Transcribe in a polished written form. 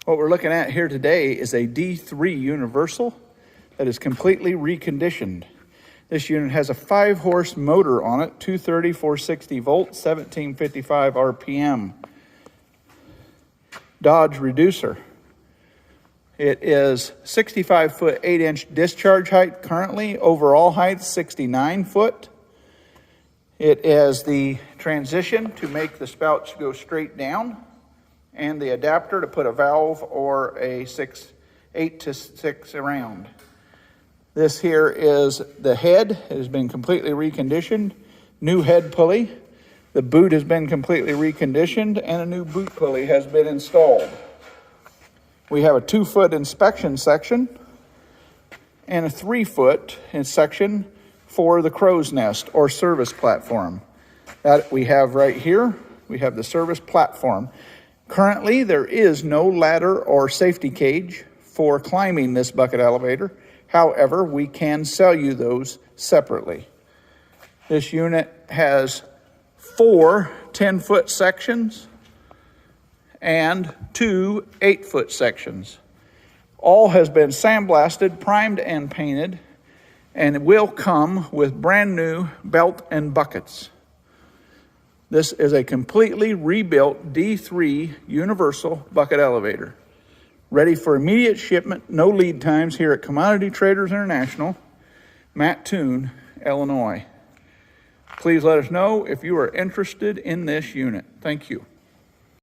What we're looking at here today is a D3 universal that is completely reconditioned. This unit has a 5-horse motor on it, 230, 460 volts, 1755 RPM. Dodge reducer. It is 65 foot 8-inch discharge height currently. Overall height 69 foot. It is the transition to make the spouts go straight down, and the adapter to put a valve or a 8 to 6 around. This here is the head. It has been completely reconditioned. New head pulley. The boot has been completely reconditioned, and a new boot pulley has been installed. We have a 2-foot inspection section and a 3-foot section for the crow's nest or service platform. That we have right here. We have the service platform. Currently, there is no ladder or safety cage for climbing this bucket elevator. However, we can sell you those separately. This unit has 4 10-foot sections and 2 8-foot sections. All has been sandblasted, primed, and painted, and it will come with brand new belt and buckets. This is a completely rebuilt D3 universal bucket elevator. Ready for immediate shipment, no lead times here at Commodity Traders International, Mattoon, Illinois. Please let us know if you are interested in this unit. Thank you.